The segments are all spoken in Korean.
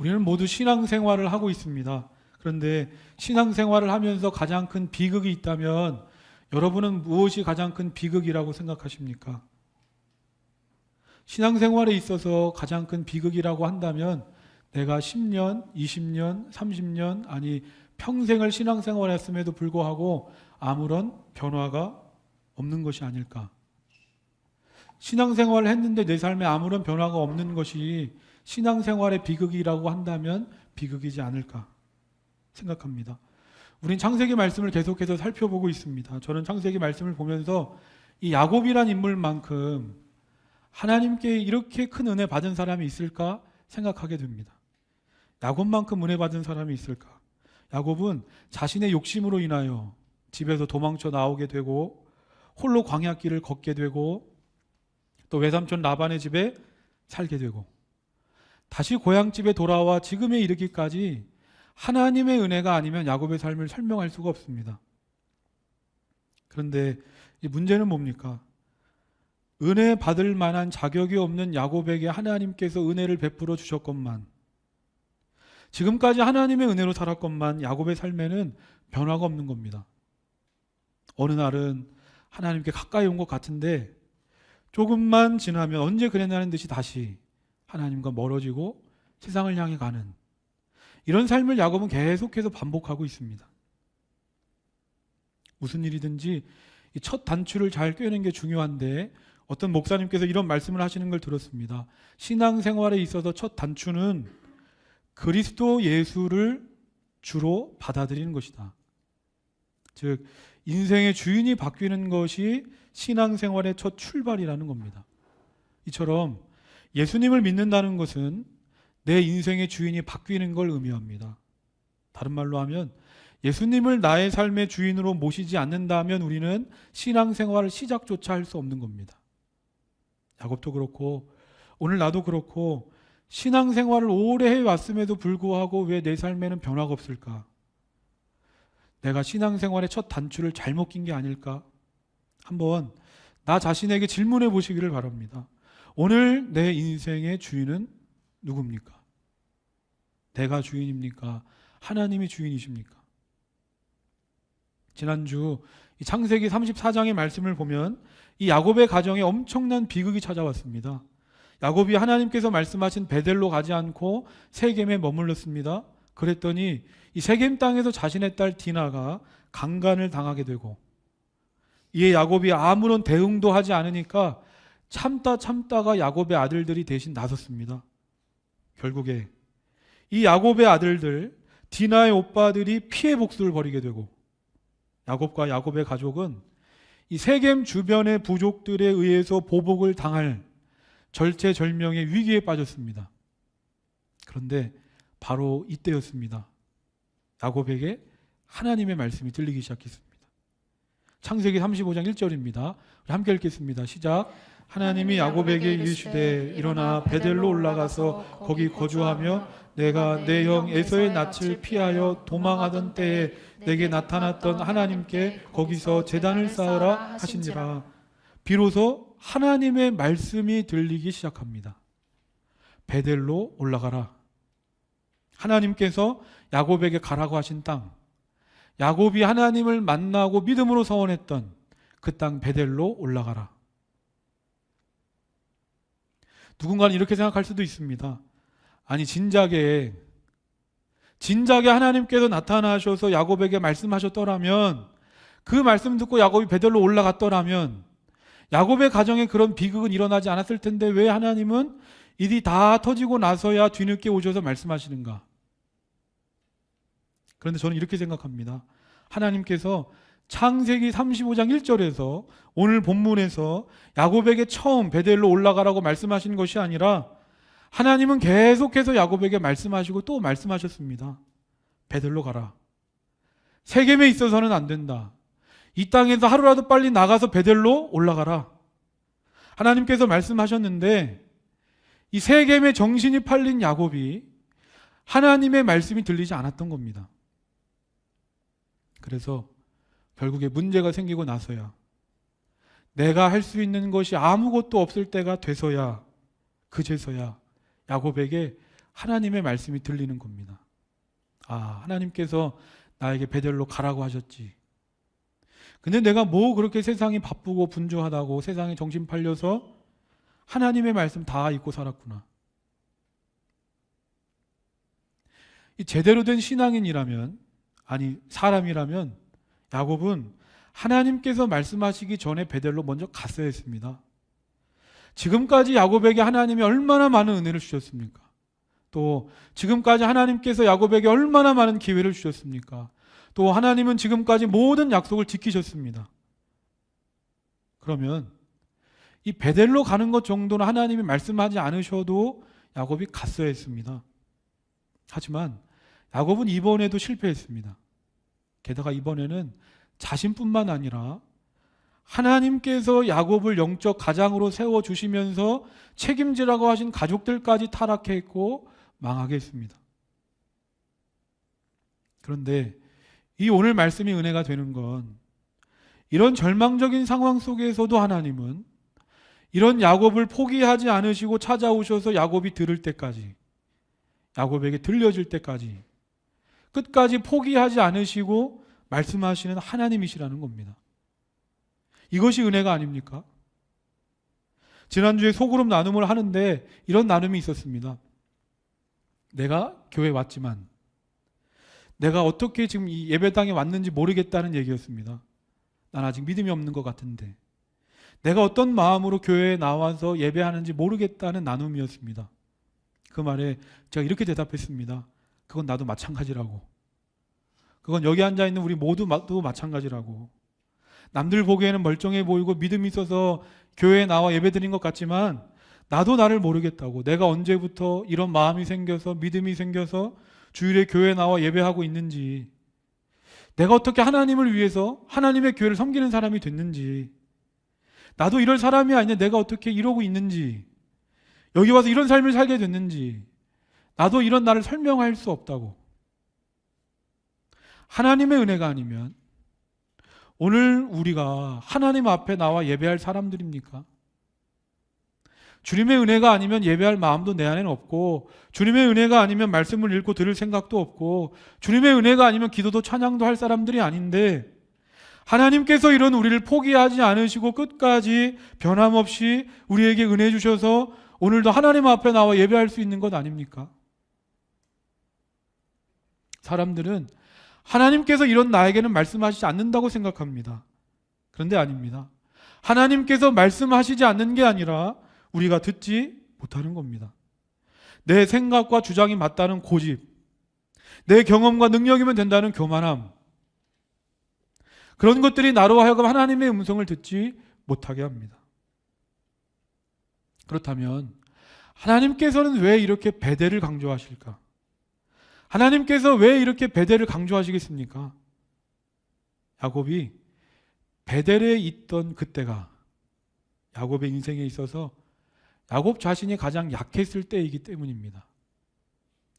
우리는 모두 신앙생활을 하고 있습니다. 그런데 신앙생활을 하면서 가장 큰 비극이 있다면 여러분은 무엇이 가장 큰 비극이라고 생각하십니까? 신앙생활에 있어서 가장 큰 비극이라고 한다면 내가 10년, 20년, 30년 아니 평생을 신앙생활을 했음에도 불구하고 아무런 변화가 없는 것이 아닐까. 신앙생활을 했는데 내 삶에 아무런 변화가 없는 것이 신앙생활의 비극이라고 한다면 비극이지 않을까 생각합니다. 우린 창세기 말씀을 계속해서 살펴보고 있습니다. 저는 창세기 말씀을 보면서 이 야곱이란 인물만큼 하나님께 이렇게 큰 은혜 받은 사람이 있을까 생각하게 됩니다. 야곱만큼 은혜 받은 사람이 있을까? 야곱은 자신의 욕심으로 인하여 집에서 도망쳐 나오게 되고 홀로 광야길을 걷게 되고 또 외삼촌 라반의 집에 살게 되고 다시 고향집에 돌아와 지금에 이르기까지 하나님의 은혜가 아니면 야곱의 삶을 설명할 수가 없습니다. 그런데 이 문제는 뭡니까? 은혜 받을 만한 자격이 없는 야곱에게 하나님께서 은혜를 베풀어 주셨건만 지금까지 하나님의 은혜로 살았건만 야곱의 삶에는 변화가 없는 겁니다. 어느 날은 하나님께 가까이 온 것 같은데 조금만 지나면 언제 그랬냐는 듯이 다시 하나님과 멀어지고 세상을 향해 가는 이런 삶을 야곱은 계속해서 반복하고 있습니다. 무슨 일이든지 이 첫 단추를 잘 꿰는 게 중요한데 어떤 목사님께서 이런 말씀을 하시는 걸 들었습니다. 신앙생활에 있어서 첫 단추는 그리스도 예수를 주로 받아들이는 것이다. 즉 인생의 주인이 바뀌는 것이 신앙생활의 첫 출발이라는 겁니다. 이처럼 예수님을 믿는다는 것은 내 인생의 주인이 바뀌는 걸 의미합니다. 다른 말로 하면 예수님을 나의 삶의 주인으로 모시지 않는다면 우리는 신앙생활을 시작조차 할 수 없는 겁니다. 야곱도 그렇고 오늘 나도 그렇고 신앙생활을 오래 해왔음에도 불구하고 왜 내 삶에는 변화가 없을까? 내가 신앙생활의 첫 단추를 잘못 낀 게 아닐까? 한번 나 자신에게 질문해 보시기를 바랍니다. 오늘 내 인생의 주인은 누굽니까? 내가 주인입니까? 하나님이 주인이십니까? 지난주 이 창세기 34장의 말씀을 보면 이 야곱의 가정에 엄청난 비극이 찾아왔습니다. 야곱이 하나님께서 말씀하신 베델로 가지 않고 세겜에 머물렀습니다. 그랬더니 이 세겜 땅에서 자신의 딸 디나가 강간을 당하게 되고 이에 야곱이 아무런 대응도 하지 않으니까 참다가 야곱의 아들들이 대신 나섰습니다. 결국에 이 야곱의 아들들 디나의 오빠들이 피해 복수를 벌이게 되고 야곱과 야곱의 가족은 이 세겜 주변의 부족들에 의해서 보복을 당할 절체절명의 위기에 빠졌습니다. 그런데 바로 이때였습니다. 야곱에게 하나님의 말씀이 들리기 시작했습니다. 창세기 35장 1절입니다. 함께 읽겠습니다. 시작. 하나님이 야곱에게 이르시되 일어나 베델로 올라가서 거기 거주하며 내가 내 형 에서의 낯을 피하여 도망하던 때에 내게 나타났던 하나님께 거기서 제단을 쌓으라 하시니라. 비로소 하나님의 말씀이 들리기 시작합니다. 베델로 올라가라. 하나님께서 야곱에게 가라고 하신 땅, 야곱이 하나님을 만나고 믿음으로 서원했던 그 땅 베델로 올라가라. 누군가는 이렇게 생각할 수도 있습니다. 아니 진작에 하나님께서 나타나셔서 야곱에게 말씀하셨더라면 그 말씀 듣고 야곱이 베델로 올라갔더라면 야곱의 가정에 그런 비극은 일어나지 않았을 텐데 왜 하나님은 일이 다 터지고 나서야 뒤늦게 오셔서 말씀하시는가? 그런데 저는 이렇게 생각합니다. 하나님께서 창세기 35장 1절에서 오늘 본문에서 야곱에게 처음 베델로 올라가라고 말씀하신 것이 아니라 하나님은 계속해서 야곱에게 말씀하시고 또 말씀하셨습니다. 베델로 가라. 세겜에 있어서는 안 된다. 이 땅에서 하루라도 빨리 나가서 베델로 올라가라. 하나님께서 말씀하셨는데 이 세겜의 정신이 팔린 야곱이 하나님의 말씀이 들리지 않았던 겁니다. 그래서 결국에 문제가 생기고 나서야 내가 할 수 있는 것이 아무것도 없을 때가 돼서야 그제서야 야곱에게 하나님의 말씀이 들리는 겁니다. 아, 하나님께서 나에게 베델로 가라고 하셨지. 근데 내가 뭐 그렇게 세상이 바쁘고 분주하다고 세상에 정신 팔려서 하나님의 말씀 다 잊고 살았구나. 이 제대로 된 신앙인이라면, 아니 사람이라면 야곱은 하나님께서 말씀하시기 전에 베델로 먼저 갔어야 했습니다. 지금까지 야곱에게 하나님이 얼마나 많은 은혜를 주셨습니까? 또 지금까지 하나님께서 야곱에게 얼마나 많은 기회를 주셨습니까? 또 하나님은 지금까지 모든 약속을 지키셨습니다. 그러면 이 베델로 가는 것 정도는 하나님이 말씀하지 않으셔도 야곱이 갔어야 했습니다. 하지만 야곱은 이번에도 실패했습니다. 게다가 이번에는 자신뿐만 아니라 하나님께서 야곱을 영적 가장으로 세워주시면서 책임지라고 하신 가족들까지 타락했고 망하게 했습니다. 그런데 이 오늘 말씀이 은혜가 되는 건 이런 절망적인 상황 속에서도 하나님은 이런 야곱을 포기하지 않으시고 찾아오셔서 야곱이 들을 때까지, 야곱에게 들려질 때까지 끝까지 포기하지 않으시고 말씀하시는 하나님이시라는 겁니다. 이것이 은혜가 아닙니까? 지난주에 소그룹 나눔을 하는데 이런 나눔이 있었습니다. 내가 교회 왔지만 내가 어떻게 지금 이 예배당에 왔는지 모르겠다는 얘기였습니다. 난 아직 믿음이 없는 것 같은데 내가 어떤 마음으로 교회에 나와서 예배하는지 모르겠다는 나눔이었습니다. 그 말에 제가 이렇게 대답했습니다. 그건 나도 마찬가지라고. 그건 여기 앉아있는 우리 모두도 마찬가지라고. 남들 보기에는 멀쩡해 보이고 믿음이 있어서 교회에 나와 예배드린 것 같지만 나도 나를 모르겠다고. 내가 언제부터 이런 마음이 생겨서 믿음이 생겨서 주일에 교회에 나와 예배하고 있는지, 내가 어떻게 하나님을 위해서 하나님의 교회를 섬기는 사람이 됐는지, 나도 이럴 사람이 아니냐, 내가 어떻게 이러고 있는지, 여기 와서 이런 삶을 살게 됐는지 나도 이런 나를 설명할 수 없다고. 하나님의 은혜가 아니면 오늘 우리가 하나님 앞에 나와 예배할 사람들입니까? 주님의 은혜가 아니면 예배할 마음도 내 안에는 없고, 주님의 은혜가 아니면 말씀을 읽고 들을 생각도 없고, 주님의 은혜가 아니면 기도도 찬양도 할 사람들이 아닌데, 하나님께서 이런 우리를 포기하지 않으시고 끝까지 변함없이 우리에게 은혜 주셔서 오늘도 하나님 앞에 나와 예배할 수 있는 것 아닙니까? 사람들은 하나님께서 이런 나에게는 말씀하시지 않는다고 생각합니다. 그런데 아닙니다. 하나님께서 말씀하시지 않는 게 아니라 우리가 듣지 못하는 겁니다. 내 생각과 주장이 맞다는 고집, 내 경험과 능력이면 된다는 교만함, 그런 것들이 나로 하여금 하나님의 음성을 듣지 못하게 합니다. 그렇다면 하나님께서는 왜 이렇게 베델을 강조하실까? 하나님께서 왜 이렇게 베델을 강조하시겠습니까? 야곱이 베델에 있던 그때가 야곱의 인생에 있어서 야곱 자신이 가장 약했을 때이기 때문입니다.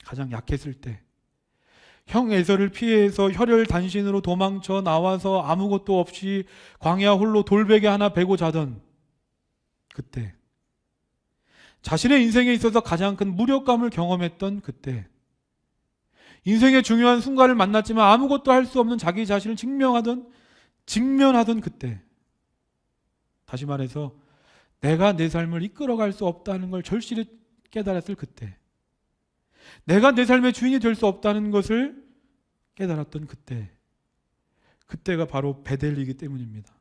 가장 약했을 때, 형 에서를 피해서 혈혈단신으로 도망쳐 나와서 아무것도 없이 광야 홀로 돌베개 하나 베고 자던 그때, 자신의 인생에 있어서 가장 큰 무력감을 경험했던 그때, 인생의 중요한 순간을 만났지만 아무것도 할 수 없는 자기 자신을 직면하던 그때, 다시 말해서 내가 내 삶을 이끌어갈 수 없다는 걸 절실히 깨달았을 그때, 내가 내 삶의 주인이 될 수 없다는 것을 깨달았던 그때, 그때가 바로 베델이기 때문입니다.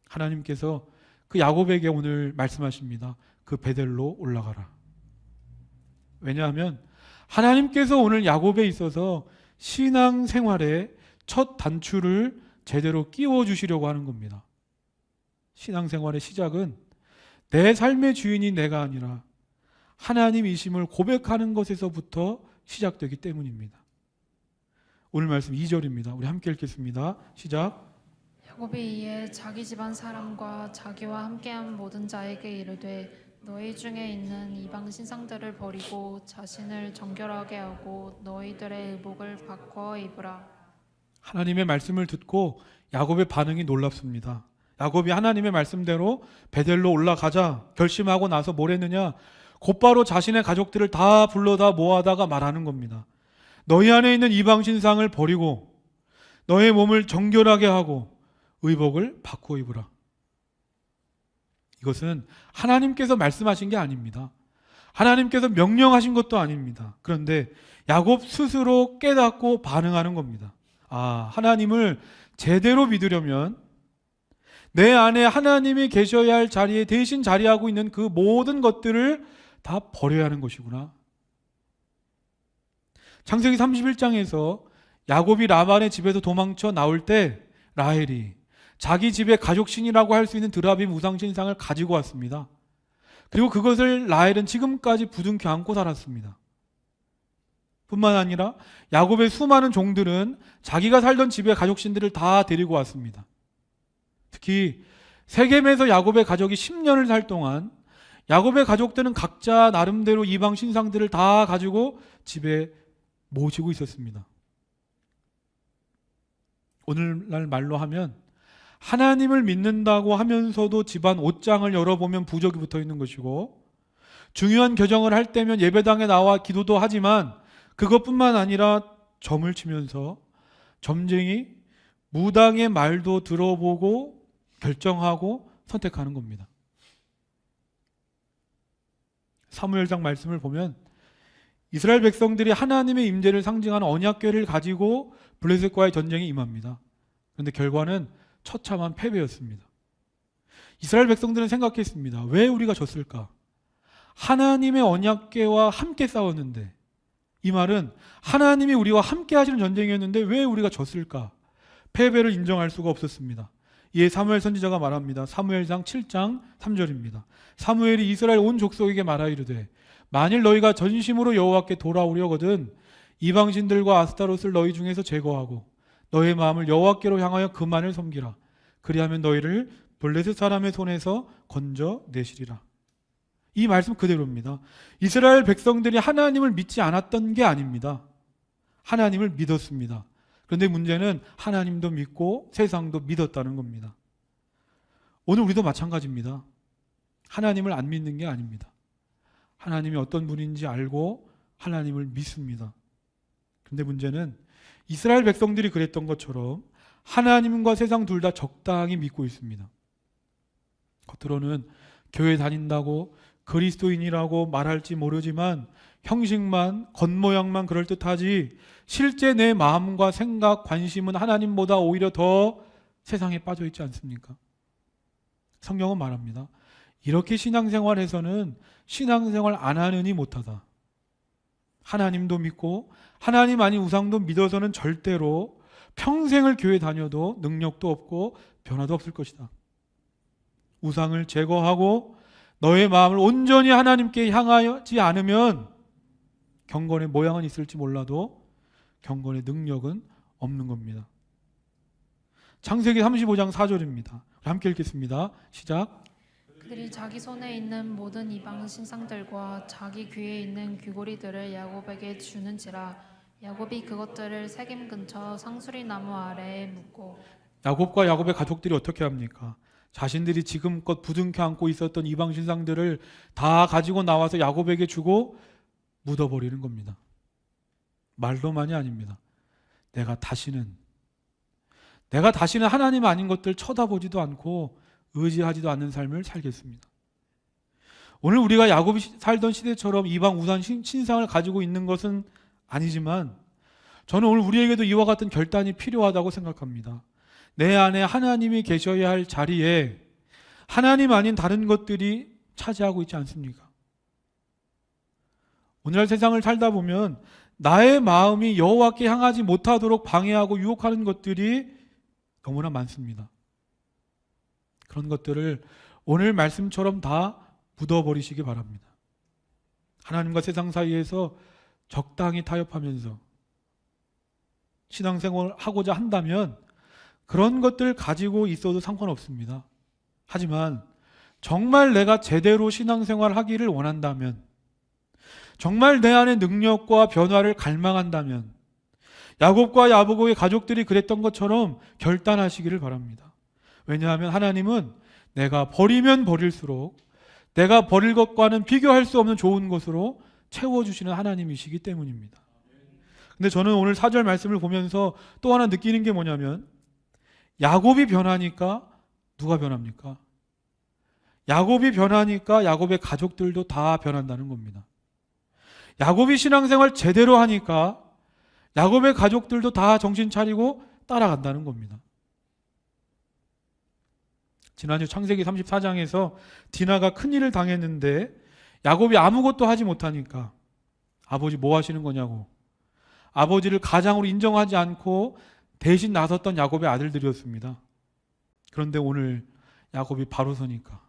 하나님께서 그 야곱에게 오늘 말씀하십니다. 그 베델로 올라가라. 왜냐하면 하나님께서 오늘 야곱에 있어서 신앙생활의 첫 단추를 제대로 끼워주시려고 하는 겁니다. 신앙생활의 시작은 내 삶의 주인이 내가 아니라 하나님이심을 고백하는 것에서부터 시작되기 때문입니다. 오늘 말씀 2절입니다. 우리 함께 읽겠습니다. 시작. 야곱이 이에 자기 집안 사람과 자기와 함께한 모든 자에게 이르되 너희 중에 있는 이방 신상들을 버리고 자신을 정결하게 하고 너희들의 의복을 바꿔 입으라. 하나님의 말씀을 듣고 야곱의 반응이 놀랍습니다. 야곱이 하나님의 말씀대로 베델로 올라가자 결심하고 나서 뭘 했느냐? 곧바로 자신의 가족들을 다 불러다 모아다가 말하는 겁니다. 너희 안에 있는 이방 신상을 버리고 너의 몸을 정결하게 하고 의복을 바꾸어 입으라. 이것은 하나님께서 말씀하신 게 아닙니다. 하나님께서 명령하신 것도 아닙니다. 그런데 야곱 스스로 깨닫고 반응하는 겁니다. 아, 하나님을 제대로 믿으려면 내 안에 하나님이 계셔야 할 자리에 대신 자리하고 있는 그 모든 것들을 다 버려야 하는 것이구나. 창세기 31장에서 야곱이 라반의 집에서 도망쳐 나올 때 라헬이 자기 집의 가족신이라고 할 수 있는 드라빔 우상신상을 가지고 왔습니다. 그리고 그것을 라헬은 지금까지 부둥켜 안고 살았습니다. 뿐만 아니라 야곱의 수많은 종들은 자기가 살던 집의 가족신들을 다 데리고 왔습니다. 특히 세겜에서 야곱의 가족이 10년을 살 동안 야곱의 가족들은 각자 나름대로 이방 신상들을 다 가지고 집에 모시고 있었습니다. 오늘날 말로 하면 하나님을 믿는다고 하면서도 집안 옷장을 열어보면 부적이 붙어 있는 것이고, 중요한 결정을 할 때면 예배당에 나와 기도도 하지만 그것뿐만 아니라 점을 치면서 점쟁이 무당의 말도 들어보고 결정하고 선택하는 겁니다. 사무엘상 말씀을 보면 이스라엘 백성들이 하나님의 임재를 상징하는 언약궤를 가지고 블레셋과의 전쟁에 임합니다. 그런데 결과는 처참한 패배였습니다. 이스라엘 백성들은 생각했습니다. 왜 우리가 졌을까? 하나님의 언약궤와 함께 싸웠는데, 이 말은 하나님이 우리와 함께 하시는 전쟁이었는데 왜 우리가 졌을까? 패배를 인정할 수가 없었습니다. 이에 사무엘 선지자가 말합니다. 사무엘상 7장 3절입니다. 사무엘이 이스라엘 온 족속에게 말하이르되 만일 너희가 전심으로 여호와께 돌아오려거든 이방신들과 아스타롯을 너희 중에서 제거하고 너의 마음을 여호와께로 향하여 그만을 섬기라. 그리하면 너희를 블레셋 사람의 손에서 건져내시리라. 이 말씀 그대로입니다. 이스라엘 백성들이 하나님을 믿지 않았던 게 아닙니다. 하나님을 믿었습니다. 그런데 문제는 하나님도 믿고 세상도 믿었다는 겁니다. 오늘 우리도 마찬가지입니다. 하나님을 안 믿는 게 아닙니다. 하나님이 어떤 분인지 알고 하나님을 믿습니다. 그런데 문제는 이스라엘 백성들이 그랬던 것처럼 하나님과 세상 둘 다 적당히 믿고 있습니다. 겉으로는 교회 다닌다고 그리스도인이라고 말할지 모르지만 형식만, 겉모양만 그럴듯하지 실제 내 마음과 생각, 관심은 하나님보다 오히려 더 세상에 빠져 있지 않습니까? 성경은 말합니다. 이렇게 신앙생활에서는 신앙생활 안 하느니 못하다. 하나님도 믿고 하나님 아닌 우상도 믿어서는 절대로 평생을 교회 다녀도 능력도 없고 변화도 없을 것이다. 우상을 제거하고 너의 마음을 온전히 하나님께 향하지 않으면 경건의 모양은 있을지 몰라도 경건의 능력은 없는 겁니다. 창세기 35장 4절입니다. 함께 읽겠습니다. 시작. 그들이 자기 손에 있는 모든 이방 신상들과 자기 귀에 있는 귀고리들을 야곱에게 주는지라. 야곱이 그것들을 세겜 근처 상수리 나무 아래에 묻고. 야곱과 야곱의 가족들이 어떻게 합니까? 자신들이 지금껏 부둥켜 안고 있었던 이방 신상들을 다 가지고 나와서 야곱에게 주고 묻어버리는 겁니다. 말로만이 아닙니다. 내가 다시는 하나님 아닌 것들 쳐다보지도 않고 의지하지도 않는 삶을 살겠습니다. 오늘 우리가 야곱이 살던 시대처럼 이방 우상 신상을 가지고 있는 것은 아니지만 저는 오늘 우리에게도 이와 같은 결단이 필요하다고 생각합니다. 내 안에 하나님이 계셔야 할 자리에 하나님 아닌 다른 것들이 차지하고 있지 않습니까? 오늘날 세상을 살다 보면 나의 마음이 여호와께 향하지 못하도록 방해하고 유혹하는 것들이 너무나 많습니다. 그런 것들을 오늘 말씀처럼 다 묻어버리시기 바랍니다. 하나님과 세상 사이에서 적당히 타협하면서 신앙생활을 하고자 한다면 그런 것들 가지고 있어도 상관없습니다. 하지만 정말 내가 제대로 신앙생활을 하기를 원한다면, 정말 내 안에 능력과 변화를 갈망한다면 야곱과 야보고의 가족들이 그랬던 것처럼 결단하시기를 바랍니다. 왜냐하면 하나님은 내가 버리면 버릴수록 내가 버릴 것과는 비교할 수 없는 좋은 것으로 채워주시는 하나님이시기 때문입니다. 근데 저는 오늘 4절 말씀을 보면서 또 하나 느끼는 게 뭐냐면 야곱이 변하니까 누가 변합니까? 야곱이 변하니까 야곱의 가족들도 다 변한다는 겁니다. 야곱이 신앙생활 제대로 하니까 야곱의 가족들도 다 정신 차리고 따라간다는 겁니다. 지난주 창세기 34장에서 디나가 큰일을 당했는데 야곱이 아무것도 하지 못하니까 아버지 뭐 하시는 거냐고 아버지를 가장으로 인정하지 않고 대신 나섰던 야곱의 아들들이었습니다. 그런데 오늘 야곱이 바로 서니까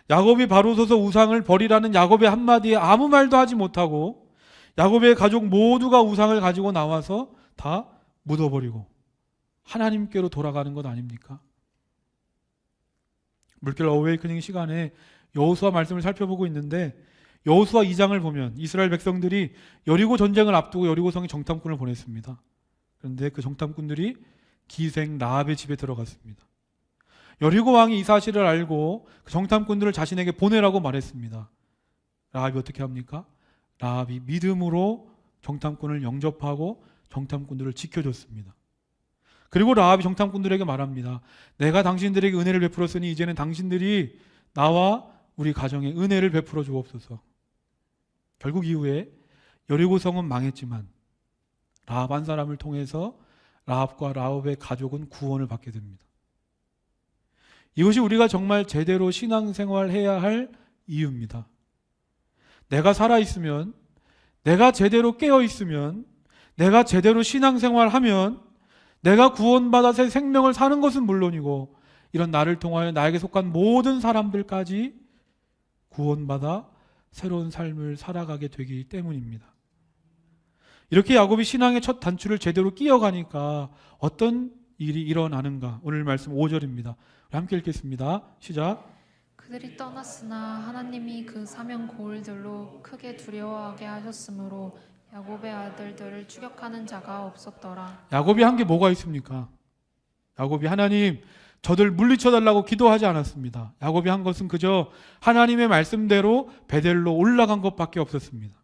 야곱이 바로 서서 우상을 버리라는 야곱의 한마디에 아무 말도 하지 못하고 야곱의 가족 모두가 우상을 가지고 나와서 다 묻어버리고 하나님께로 돌아가는 것 아닙니까? 물결 어웨이크닝 시간에 여호수아 말씀을 살펴보고 있는데 여호수아 2장을 보면 이스라엘 백성들이 여리고 전쟁을 앞두고 여리고성에 정탐꾼을 보냈습니다. 그런데 그 정탐꾼들이 기생 라합의 집에 들어갔습니다. 여리고 왕이 이 사실을 알고 그 정탐꾼들을 자신에게 보내라고 말했습니다. 라합이 어떻게 합니까? 라합이 믿음으로 정탐꾼을 영접하고 정탐꾼들을 지켜줬습니다. 그리고 라합이 정탐꾼들에게 말합니다. 내가 당신들에게 은혜를 베풀었으니 이제는 당신들이 나와 우리 가정에 은혜를 베풀어 주옵소서. 결국 이후에 여리고성은 망했지만 라합 한 사람을 통해서 라합과 라합의 가족은 구원을 받게 됩니다. 이것이 우리가 정말 제대로 신앙생활해야 할 이유입니다. 내가 살아있으면, 내가 제대로 깨어있으면, 내가 제대로 신앙생활하면 내가 구원받아 새 생명을 사는 것은 물론이고 이런 나를 통하여 나에게 속한 모든 사람들까지 구원받아 새로운 삶을 살아가게 되기 때문입니다. 이렇게 야곱이 신앙의 첫 단추를 제대로 끼어가니까 어떤 일이 일어나는가? 오늘 말씀 5절입니다. 함께 읽겠습니다. 시작. 그들이 떠났으나 하나님이 그 사면 고울들로 크게 두려워하게 하셨으므로 야곱의 아들들을 추격하는 자가 없었더라. 야곱이 한 게 뭐가 있습니까? 야곱이 하나님 저들 물리쳐달라고 기도하지 않았습니다. 야곱이 한 것은 그저 하나님의 말씀대로 베델로 올라간 것밖에 없었습니다.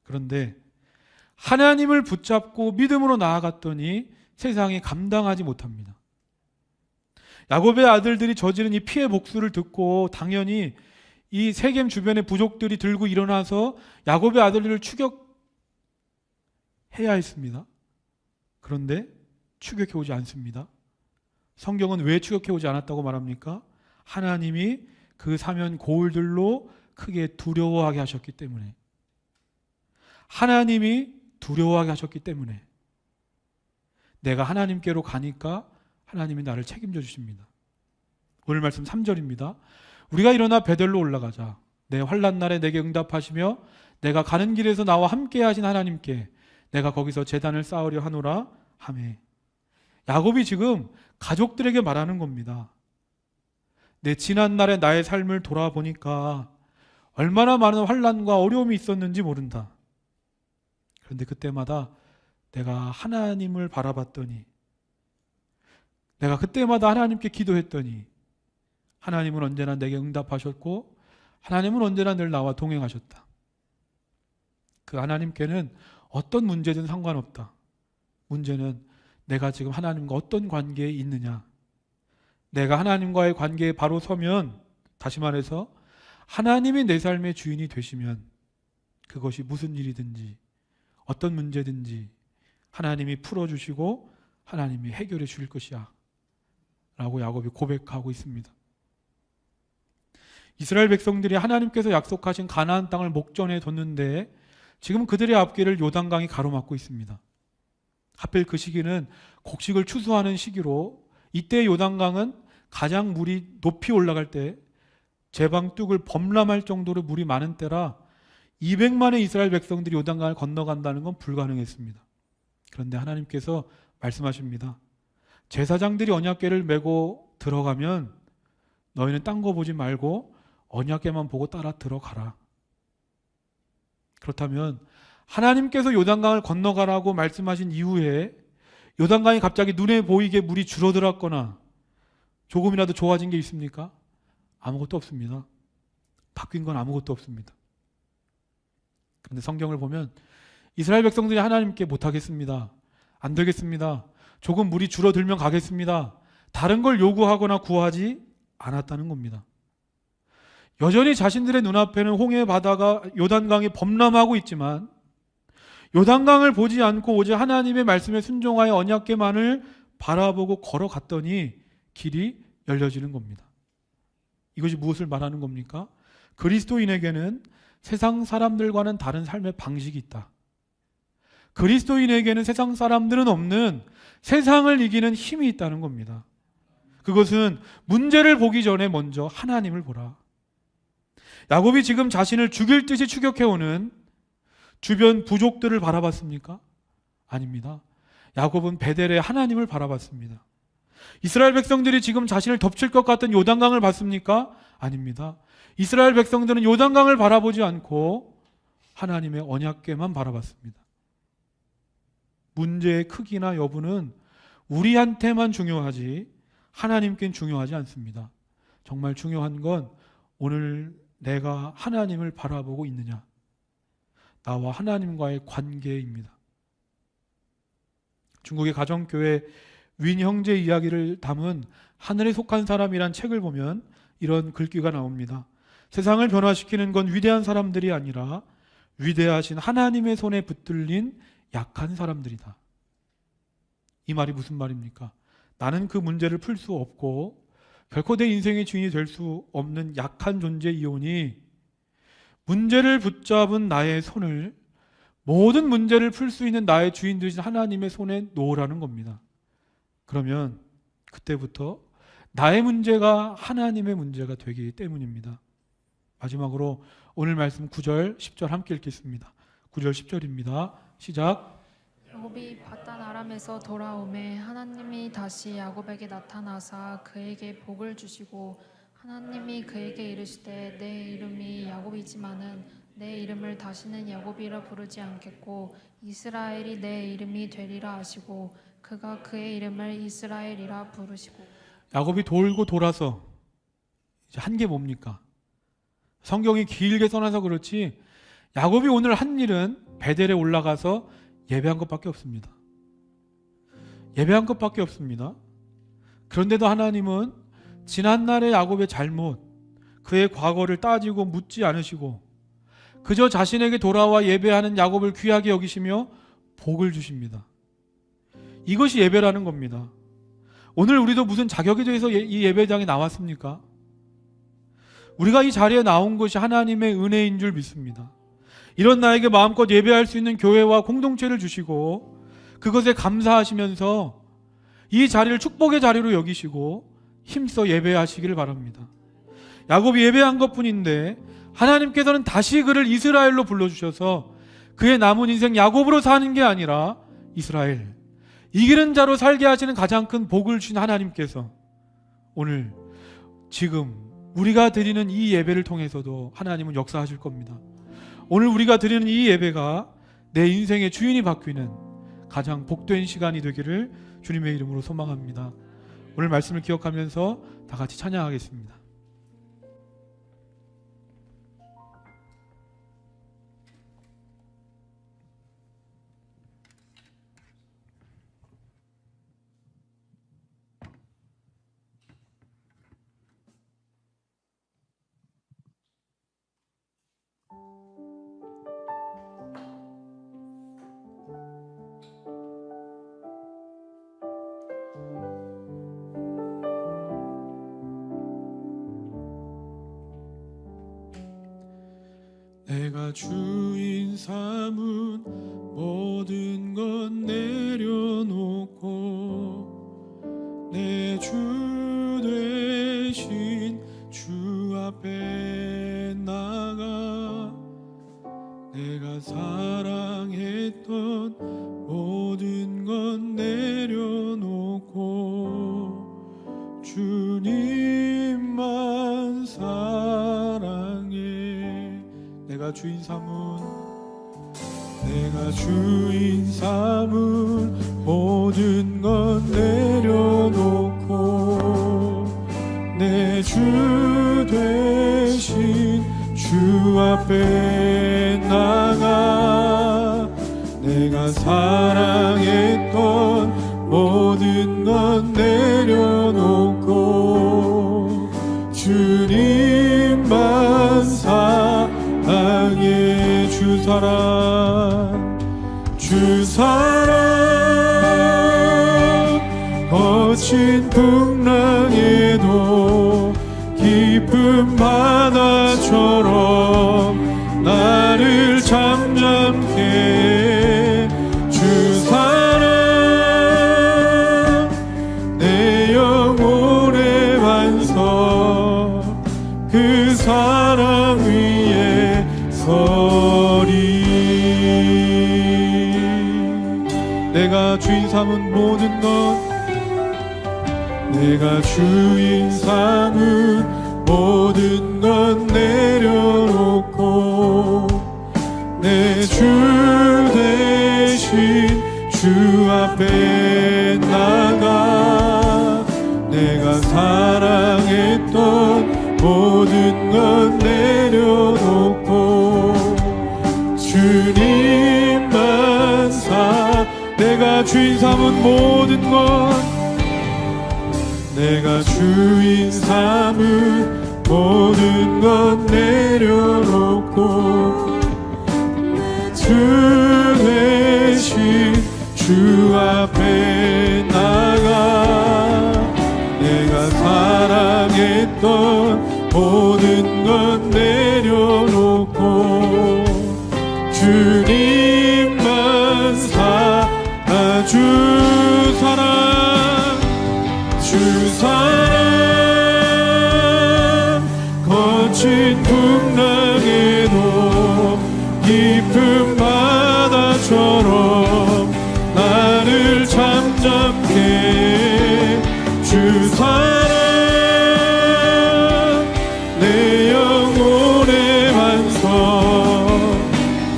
그런데 하나님을 붙잡고 믿음으로 나아갔더니 세상이 감당하지 못합니다. 야곱의 아들들이 저지른 이 피해 복수를 듣고 당연히 이 세겜 주변의 부족들이 들고 일어나서 야곱의 아들들을 추격해야 했습니다. 그런데 추격해 오지 않습니다. 성경은 왜 추격해 오지 않았다고 말합니까? 하나님이 그 사면 고울들로 크게 두려워하게 하셨기 때문에, 하나님이 두려워하게 하셨기 때문에 내가 하나님께로 가니까 하나님이 나를 책임져 주십니다. 오늘 말씀 3절입니다. 우리가 일어나 베델로 올라가자. 내 환난 날에 내게 응답하시며 내가 가는 길에서 나와 함께 하신 하나님께 내가 거기서 제단을 쌓으려 하노라 하매. 야곱이 지금 가족들에게 말하는 겁니다. 내 지난 날의 나의 삶을 돌아보니까 얼마나 많은 환난과 어려움이 있었는지 모른다. 그런데 그때마다 내가 하나님을 바라봤더니, 내가 그때마다 하나님께 기도했더니 하나님은 언제나 내게 응답하셨고 하나님은 언제나 늘 나와 동행하셨다. 그 하나님께는 어떤 문제든 상관없다. 문제는 내가 지금 하나님과 어떤 관계에 있느냐. 내가 하나님과의 관계에 바로 서면, 다시 말해서 하나님이 내 삶의 주인이 되시면 그것이 무슨 일이든지 어떤 문제든지 하나님이 풀어주시고 하나님이 해결해 주실 것이야 라고 야곱이 고백하고 있습니다. 이스라엘 백성들이 하나님께서 약속하신 가나안 땅을 목전에 뒀는데 지금 그들의 앞길을 요단강이 가로막고 있습니다. 하필 그 시기는 곡식을 추수하는 시기로 이때 요단강은 가장 물이 높이 올라갈 때 제방 뚝을 범람할 정도로 물이 많은 때라 200만의 이스라엘 백성들이 요단강을 건너간다는 건 불가능했습니다. 그런데 하나님께서 말씀하십니다. 제사장들이 언약궤를 메고 들어가면 너희는 딴 거 보지 말고 언약궤만 보고 따라 들어가라. 그렇다면 하나님께서 요단강을 건너가라고 말씀하신 이후에 요단강이 갑자기 눈에 보이게 물이 줄어들었거나 조금이라도 좋아진 게 있습니까? 아무것도 없습니다. 바뀐 건 아무것도 없습니다. 그런데 성경을 보면 이스라엘 백성들이 하나님께 못하겠습니다. 안 되겠습니다. 조금 물이 줄어들면 가겠습니다. 다른 걸 요구하거나 구하지 않았다는 겁니다. 여전히 자신들의 눈앞에는 홍해 바다가 요단강이 범람하고 있지만 요단강을 보지 않고 오직 하나님의 말씀에 순종하여 언약궤만을 바라보고 걸어갔더니 길이 열려지는 겁니다. 이것이 무엇을 말하는 겁니까? 그리스도인에게는 세상 사람들과는 다른 삶의 방식이 있다. 그리스도인에게는 세상 사람들은 없는 세상을 이기는 힘이 있다는 겁니다. 그것은 문제를 보기 전에 먼저 하나님을 보라. 야곱이 지금 자신을 죽일 듯이 추격해오는 주변 부족들을 바라봤습니까? 아닙니다. 야곱은 베델의 하나님을 바라봤습니다. 이스라엘 백성들이 지금 자신을 덮칠 것 같은 요단강을 봤습니까? 아닙니다. 이스라엘 백성들은 요단강을 바라보지 않고 하나님의 언약궤만 바라봤습니다. 문제의 크기나 여부는 우리한테만 중요하지 하나님께는 중요하지 않습니다. 정말 중요한 건 오늘 내가 하나님을 바라보고 있느냐, 나와 하나님과의 관계입니다. 중국의 가정교회 윈 형제 이야기를 담은 하늘에 속한 사람이란 책을 보면 이런 글귀가 나옵니다. 세상을 변화시키는 건 위대한 사람들이 아니라 위대하신 하나님의 손에 붙들린 약한 사람들이다. 이 말이 무슨 말입니까? 나는 그 문제를 풀 수 없고 결코 내 인생의 주인이 될 수 없는 약한 존재이오니 문제를 붙잡은 나의 손을 모든 문제를 풀 수 있는 나의 주인 되신 하나님의 손에 놓으라는 겁니다. 그러면 그때부터 나의 문제가 하나님의 문제가 되기 때문입니다. 마지막으로 오늘 말씀 9절, 10절 함께 읽겠습니다. 9절, 10절입니다. 시작. 야곱이 바단 아람에서 돌아오매 하나님이 다시 야곱에게 나타나사 그에게 복을 주시고 하나님이 그에게 이르시되 내 이름이 야곱이지만은 내 이름을 다시는 야곱이라 부르지 않겠고 이스라엘이 내 이름이 되리라 하시고 그가 그의 이름을 이스라엘이라 부르시고. 야곱이 돌고 돌아서 이제 한 게 뭡니까? 성경이 길게 써놔서 그렇지 야곱이 오늘 한 일은 베델에 올라가서 예배한 것밖에 없습니다. 예배한 것밖에 없습니다. 그런데도 하나님은 지난날의 야곱의 잘못, 그의 과거를 따지고 묻지 않으시고 그저 자신에게 돌아와 예배하는 야곱을 귀하게 여기시며 복을 주십니다. 이것이 예배라는 겁니다. 오늘 우리도 무슨 자격에 대해서 이 예배장에 나왔습니까? 우리가 이 자리에 나온 것이 하나님의 은혜인 줄 믿습니다. 이런 나에게 마음껏 예배할 수 있는 교회와 공동체를 주시고 그것에 감사하시면서 이 자리를 축복의 자리로 여기시고 힘써 예배하시기를 바랍니다. 야곱이 예배한 것뿐인데 하나님께서는 다시 그를 이스라엘로 불러주셔서 그의 남은 인생 야곱으로 사는 게 아니라 이스라엘, 이기는 자로 살게 하시는 가장 큰 복을 주신 하나님께서 오늘 지금 우리가 드리는 이 예배를 통해서도 하나님은 역사하실 겁니다. 오늘 우리가 드리는 이 예배가 내 인생의 주인이 바뀌는 가장 복된 시간이 되기를 주님의 이름으로 소망합니다. 오늘 말씀을 기억하면서 다 같이 찬양하겠습니다. 내가 주인 삼은 모든 것 내려놓고 내 주 되신 주 앞에 나가 내가 사랑했던 모든 것 내려놓고 주님만 사랑해. 내가 주인 삼은 모든 것 내려놓고 내 주 주 앞에 나가 내가 사랑했던 모든 것 내려놓고 주님만 사랑해. 주 사랑 거친 풍랑에도 깊은 바다처럼 나를 잠잠케 해. 주 사랑 내 영혼의 반석 그 사랑 위에 서리. 내가 주인 삼은 모든 것 내가 주인 삼은 모든 것 내려놓고 내 주 대신 주 앞에 나가 내가 사랑했던 모든 것 내려놓고 주님만 내가 주인 삼은 모든 것 내가 주인 삼은 모든 것 내려놓고 주 대신 주 앞에 나가 내가 사랑했던 모든 것 내려놓고 주님만 주 사랑 거친 풍랑에도 깊은 바다처럼 나를 잠잠케 해. 주 사랑 내 영혼의 반석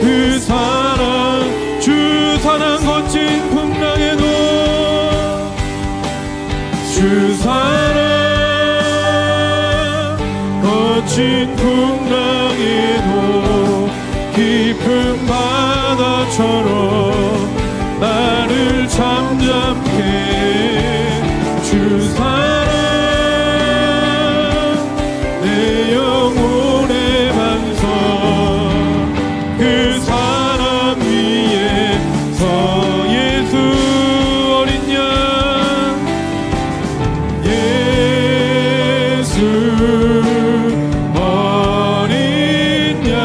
그 사랑 주 사랑 거친 풍랑에도 주 사랑 거친 풍랑에도 깊은 바다처럼 나를 잠잠케 해. 주 사랑 내 영혼의 반석 그 사랑 위에서 예수 어린 양 예수 어린 양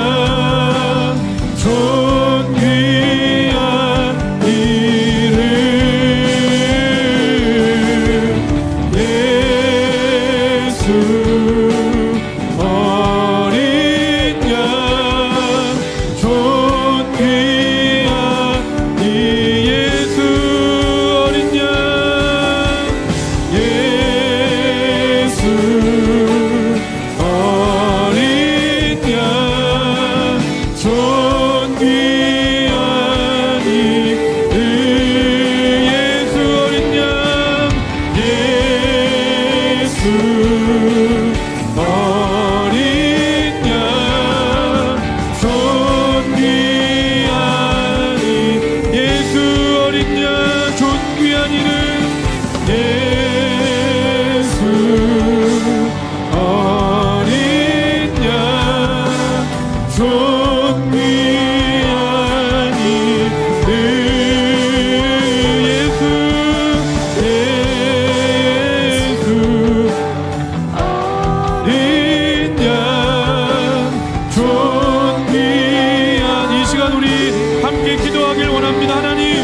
존귀한 이름 예수 어린 양 존귀한 이 예수 어린 양 예수 어린 양 존귀한 이 예수 어린 양 예수 어린 양 존귀한 이 예수 어린 양 존귀한 이름 예수 어린 양 존귀한 이름 예수 어린 양 존귀한 이 시간 우리 함께 기도하길 원합니다. 하나님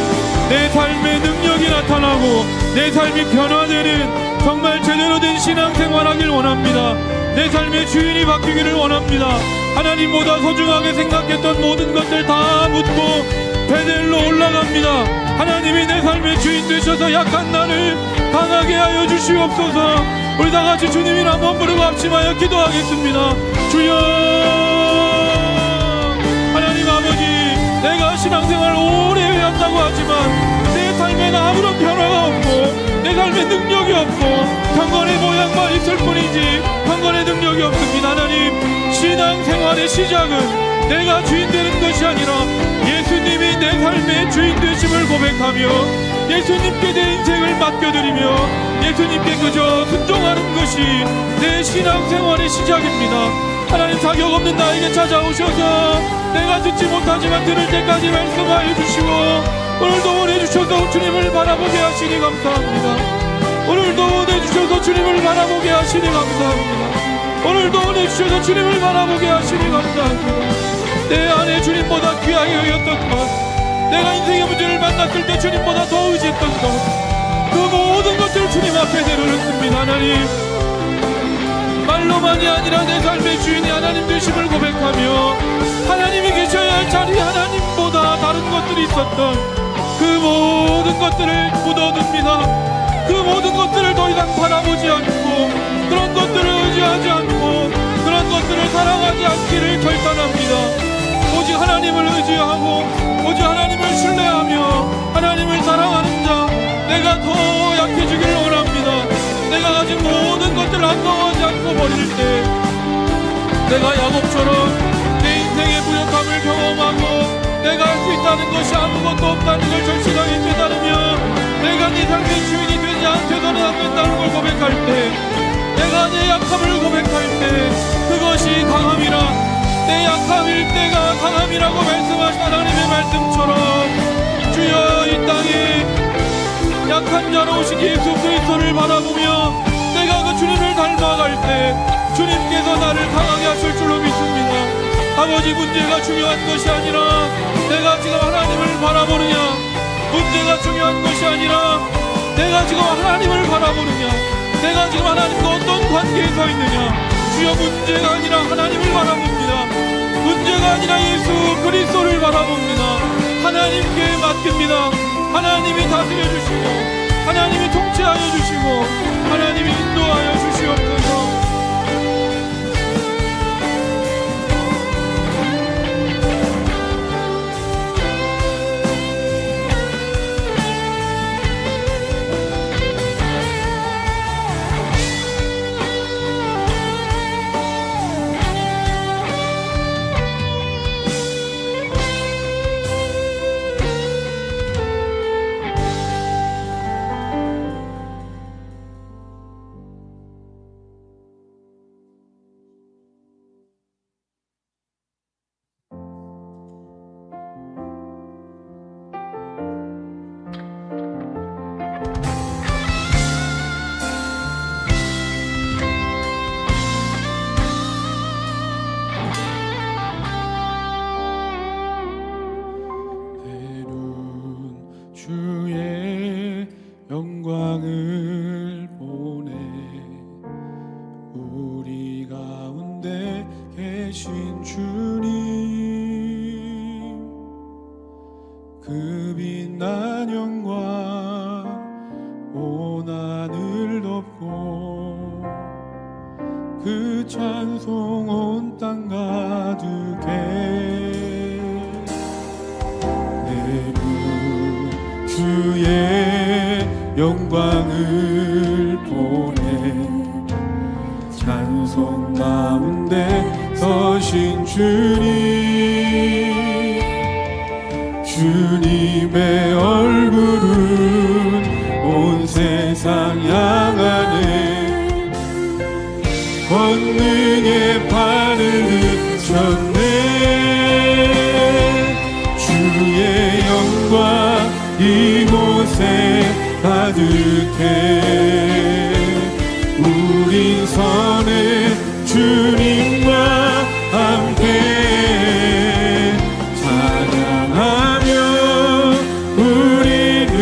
내 삶의 능력이 나타나고 내 삶이 변화되는 정말 제대로 된 신앙생활하길 원합니다. 내 삶의 주인이 바뀌기를 원합니다. 하나님보다 소중하게 생각했던 모든 것들 다 묻고 베델로 올라갑니다. 하나님이 내 삶의 주인 되셔서 약한 나를 강하게 하여 주시옵소서. 우리 다 같이 주님 이름 한번 부르고 합심하여 기도하겠습니다. 주여 하나님 아버지 내가 신앙생활 오래 해왔다고 하지만 내 삶에는 아무런 변화가 없고 내 삶 삶에 능력이 없고 경건의 모양만 있을 뿐이지 경건의 능력이 없습니다. 하나님, 신앙생활의 시작은 내가 주인 되는 것이 아니라 예수님이 내 삶의 주인 되심을 고백하며 예수님께 내 인생을 맡겨드리며 예수님께 그저 순종하는 것이 내 신앙생활의 시작입니다. 하나님, 자격 없는 나에게 찾아오셔서 내가 듣지 못하지만 들을 때까지 말씀하여 주시고 오늘도 원해주셔서 주님을 바라보게 하시니 감사합니다. 오늘도 원해주셔서 주님을 바라보게 하시니 감사합니다. 오늘도 원해주셔서 주님을 바라보게 하시니 감사합니다. 내 안에 주님보다 귀하게 여겼던 것, 내가 인생의 문제를 만났을 때 주님보다 더 의지했던 것, 그 모든 것들을 주님 앞에 내려놓습니다. 하나님, 말로만이 아니라 내 삶의 주인이 하나님 되심을 고백하며 하나님이 계셔야 할 자리, 하나님보다 다른 것들이 있었던 그 모든 것들을 묻어둡니다. 그 모든 것들을 더 이상 바라보지 않고 그런 것들을 의지하지 않고 그런 것들을 사랑하지 않기를 결단합니다. 오직 하나님을 의지하고 오직 하나님을 신뢰하며 하나님을 사랑하는 자, 내가 더 약해지기를 원합니다. 내가 가진 모든 것들을 아까워하지 않고 버릴 때 내가 야곱처럼 내 인생의 무력함을 경험하고 내가 할 수 있다는 것이 아무것도 없다는 걸 절실하게 깨달으며 내가 네 삶의 주인이 되지 않고서는 안 된다는 걸 고백할 때, 내가 내 약함을 고백할 때 그것이 강함이라, 내 약함일 때가 강함이라고 말씀하신 하나님의 말씀처럼 주여 이 땅에 약한 자로 오신 예수 그리스도를 바라보며 내가 그 주님을 닮아갈 때 주님께서 나를 강하게 하실 줄로 믿습니다. 아버지, 문제가 중요한 것이 아니라 내가 지금 하나님을 바라보느냐, 문제가 중요한 것이 아니라 내가 지금 하나님을 바라보느냐, 내가 지금 하나님과 어떤 관계에 서 있느냐. 주여, 문제가 아니라 하나님을 바라봅니다. 문제가 아니라 예수 그리스도를 바라봅니다. 하나님께 맡깁니다. 하나님이 다스려 주시고 하나님이 통치하여 주시고 하나님이 인도하여 주시옵소서. 주의 영광을 보내 우리 가운데 계신 주님, 그 빛난 영광 온 하늘 덮고 그 찬송 온 땅 가득해. 주의 영광을 보내 찬송 가운데 서신 주님, 주님의 얼굴은 온 세상 향하네. 권능의 판을 쳤네. 주의 영광 이곳에 가득해. 우리 선에 주님과 함께 찬양하며 우리는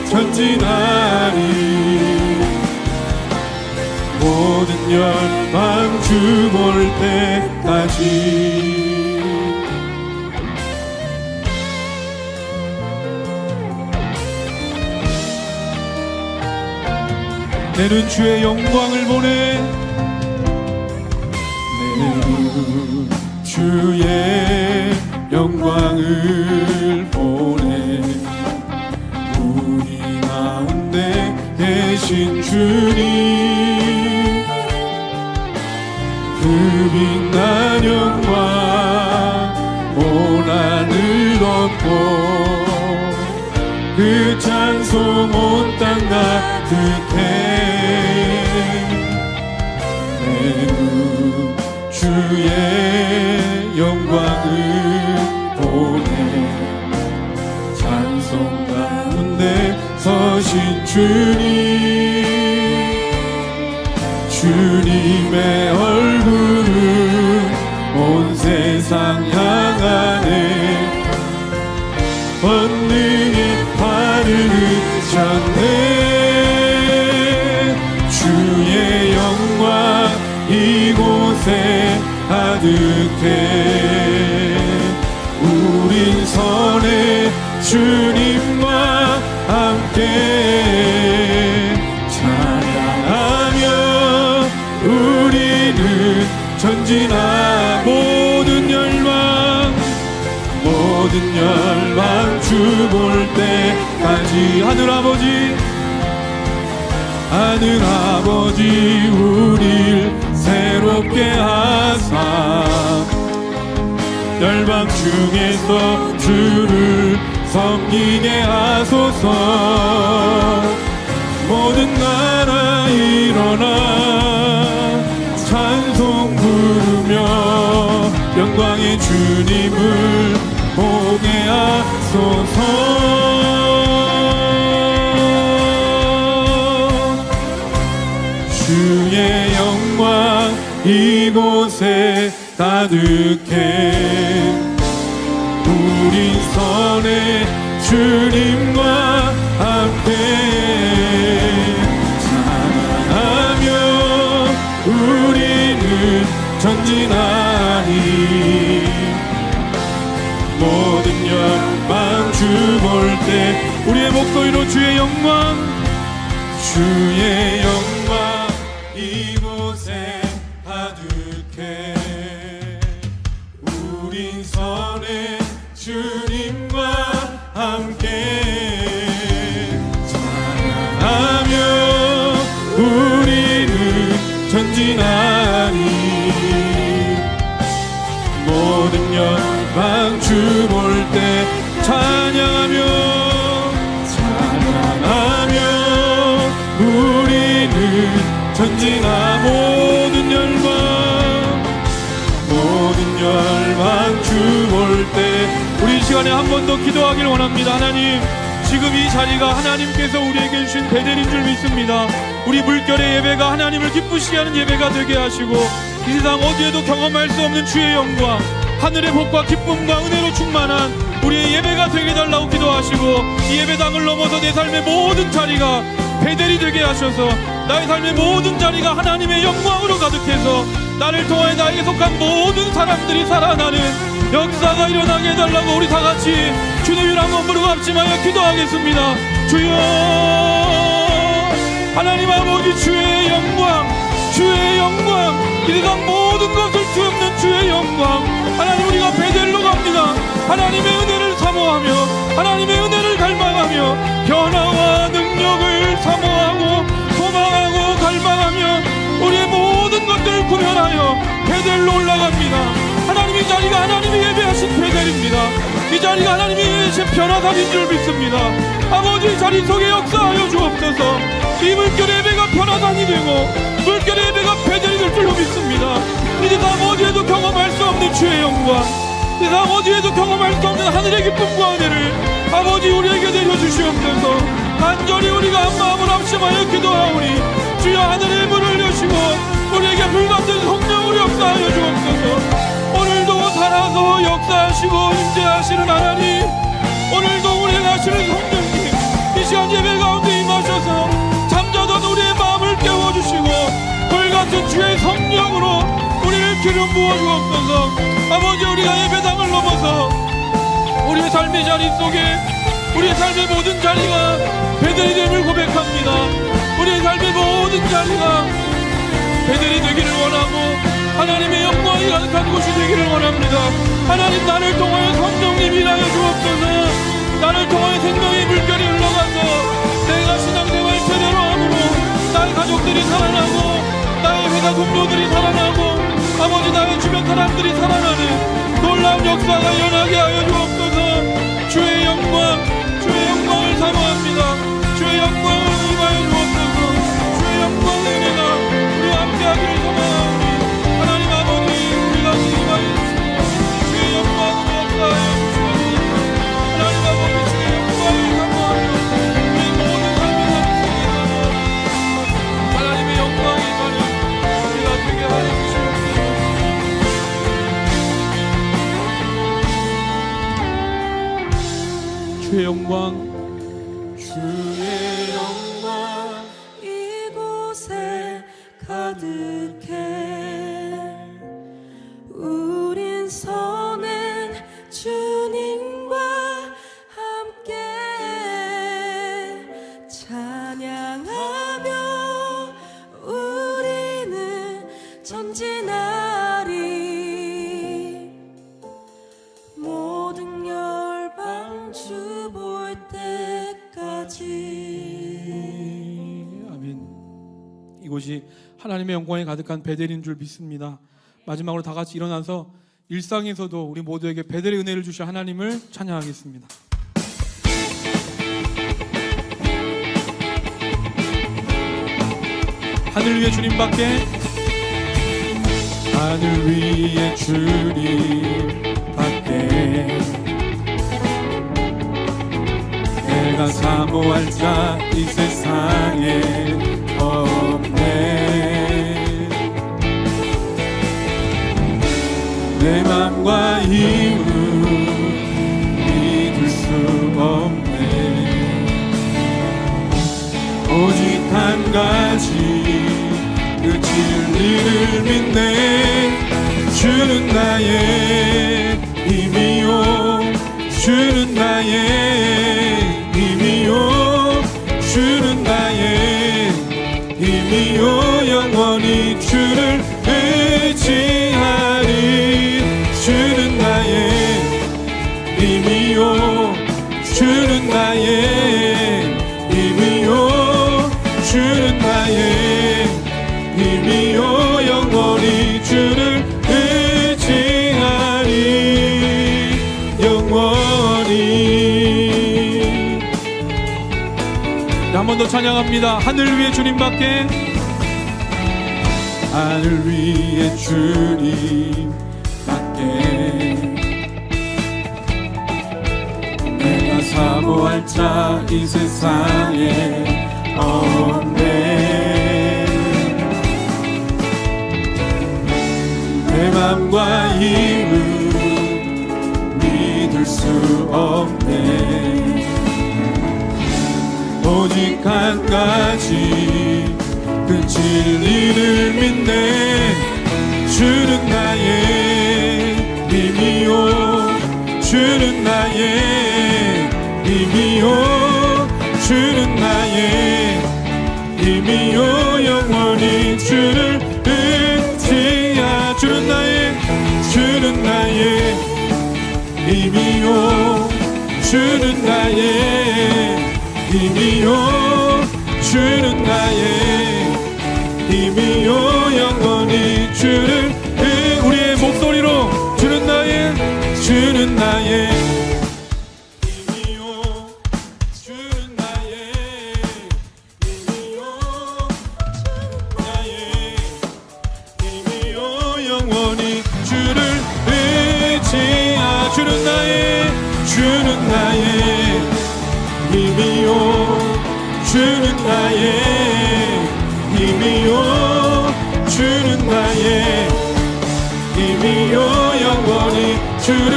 전진하리. 모든 열방 주 볼 때까지. 내는 주의 영광을 보내. 내는 주의 영광을 보내. 우리 가운데 계신 서신 주님, 그 빛난 영광 온 하늘 덮고 그 찬송 온 땅 가득해. 내눈 주의 영광을 보내 찬송 가운데 서신 주님, 주님의 얼굴은 온 세상 향하네. 권능의 팔을 쳤네. 주의 영광 이곳에 가득해. 우린 선해 주님과 함께 찬양하며 우리는 전진하. 모든 열방 주 볼 때까지 하늘 아버지 우릴 새롭게 하사 열방 중에서 주를 섬기게 하소서. 모든 나라 일어나 찬송 부르며 영광의 주님을 보게 하소서. 주의 영광 이곳에 가득해. 우리 선에 주님과 함께 찬양하며 우리는 전진하니. 모든 영광 주 볼 때 우리의 목소리로 주의 영광 이곳에 가득해. 우린 선에 주님과 함께 찬양하며 우리는 전진하니. 모든 영광 주 볼 때 찬양하며 우리는 전진하. 모든 열방 주 볼 때 우리 이 시간에 한 번 더 기도하길 원합니다. 하나님, 지금 이 자리가 하나님께서 우리에게 주신 베델인 줄 믿습니다. 우리 물결의 예배가 하나님을 기쁘시게 하는 예배가 되게 하시고 이 세상 어디에도 경험할 수 없는 주의 영광, 하늘의 복과 기쁨과 은혜로 충만한 우리의 예배가 되게 달라고 기도하시고 이 예배당을 넘어서 내 삶의 모든 자리가 베델이 되게 하셔서 나의 삶의 모든 자리가 하나님의 영광으로 가득해서 나를 통하여 나에게 속한 모든 사람들이 살아나는 역사가 일어나게 해달라고 우리 다같이 주님 이름 한번 부르고 합심하여 기도하겠습니다. 주여 하나님 아버지, 주의 영광 이 세상 모든 것을 뒤엎는 주의 영광, 하나님 우리가 베델로 갑니다. 하나님의 은혜를 사모하며 하나님의 은혜를 갈망하며 변화와 능력을 사모하고 소망하고 갈망하며 우리의 모든 것들을 구별하여 베델로 올라갑니다. 하나님 이 자리가 하나님이 예배하신 베델입니다. 이 자리가 하나님이 예배하신 변화산인 줄 믿습니다. 아버지, 이 자리 속에 역사하여 주옵소서. 이 물결의 예배가 변화산이 되고 물결의 예배가 베델이 될 줄로 믿습니다. 이 세상 어디에도 경험할 수 없는 주의 영광, 이 세상 어디에도 경험할 수 없는 하늘의 기쁨과 은혜를 아버지 우리에게 내려주시옵소서. 간절히 우리가 한 마음으로 합심하여 기도하오니 주여 하늘의 문을 여시고 우리에게 불같은 성령으로 역사하여 주옵소서. 오늘도 살아서 역사하시고 임재하시는 하나님, 오늘도 운행하시는 성령님, 이 시간 예배 가운데 임하셔서 잠자던 우리의 마음을 깨워주시고 불같은 주의 성령으로 우리를 기름 부어주옵소서. 아버지, 우리가 예배당을 넘어서 우리의 삶의 자리 속에 우리의 삶의 모든 자리가 베델이 됨을 고백합니다. 우리의 삶의 모든 자리가 베델이 되기를 원하고 하나님의 영광이 가득한 곳이 되기를 원합니다. 하나님, 나를 통하여 성령님 일하여 주옵소서. 나를 통하여 생명의 물결이 흘러가서 내가 신앙생활 제대로 함으로 역사가 일어나게 하여 주옵소서. 주의 영광을 사모합니다. 주의 영광을 임하여 주옵소서. 주의 영광의 은혜가 우리와 함께하기를 소망하오니 하나님 아버지 우리가 임하여 주시고 주의 영광을 역사하여 주시옵소서. 하나님 아버지 주의 영광을 사모하며 우리 모든 삶의 속에 하나님의 영광이 임하는 우리가 되게 하여 주시옵소서. 주의 영광 이곳에 가득해. 우린 서는 주님과 함께 찬양하며 우리는 전진하리. 모든 열방 주 볼 때까지. 아멘. 이곳이 하나님의 영광이 가득한 베델인 줄 믿습니다. 마지막으로 다 같이 일어나서 일상에서도 우리 모두에게 베델의 은혜를 주신 하나님을 찬양하겠습니다. 하늘 위에 주님밖에, 하늘 위에 주님밖에 내가 사모할 자 이 세상에 없네. 내 맘과 힘을 믿을 수 없네. 오직 한 가지 그 진리를 믿네. 주는 나의 힘이요, 주는 나의 힘이요, 주는 나의 힘이요. 영원히 주를 의지하리. 주는 나의 힘이요, 주는 나의 힘이요, 주는 나의 힘이요. 영원히 주를 의지하리. 영원히. 한 번 더 찬양합니다. 하늘 위에 주님밖에, 하늘 위에 주님밖에 내가 사모할 자 이 세상에 없네. 내 맘과 힘을 믿을 수 없네. 오직 한 가지 그 진리를 믿네. 주는 나의 힘이요, 주는 나의 힘이요, 주는 나의 힘이요. 영원히 주를 의지하. 주는 나의 힘이요, 주는 나의 힘이요, 주는 나의 힘이요. 영원히 주를 우리의 목소리로 주는 나의 힘이요, 주는 나의 힘이요, 나의 힘이요. 영원히 주를 의지하. 주는 나의 힘이요, 주는 나의 힘이요, 주는 나의 힘이요. 영원히 주를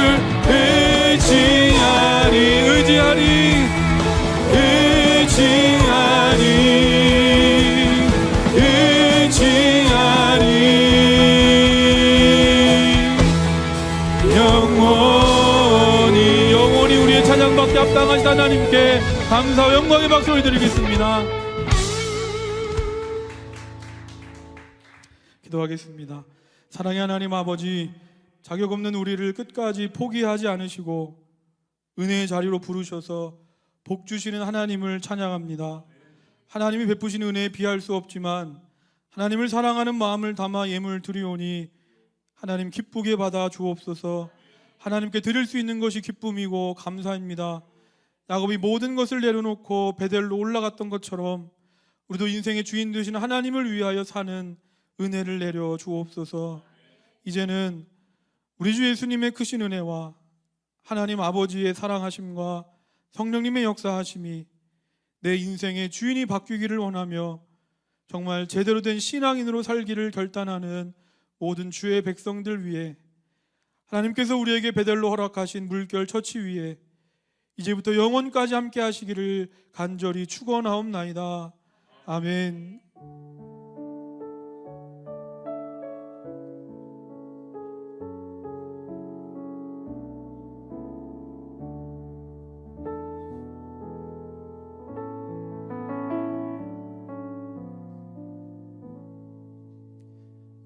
의지하리. 영원히 우리의 찬양받기 합당하신 하나님께 감사와 영광의 박수를 드리겠습니다. 기도하겠습니다. 사랑의 하나님 아버지, 자격 없는 우리를 끝까지 포기하지 않으시고 은혜의 자리로 부르셔서 복 주시는 하나님을 찬양합니다. 하나님이 베푸신 은혜에 비할 수 없지만 하나님을 사랑하는 마음을 담아 예물 드리오니 하나님 기쁘게 받아 주옵소서. 하나님께 드릴 수 있는 것이 기쁨이고 감사입니다. 야곱이 모든 것을 내려놓고 베델로 올라갔던 것처럼 우리도 인생의 주인 되신 하나님을 위하여 사는 은혜를 내려 주옵소서. 이제는 우리 주 예수님의 크신 은혜와 하나님 아버지의 사랑하심과 성령님의 역사하심이 내 인생의 주인이 바뀌기를 원하며 정말 제대로 된 신앙인으로 살기를 결단하는 모든 주의 백성들 위해 하나님께서 우리에게 베델로 허락하신 물결 처치 위에 이제부터 영원까지 함께 하시기를 간절히 축원하옵나이다. 아멘.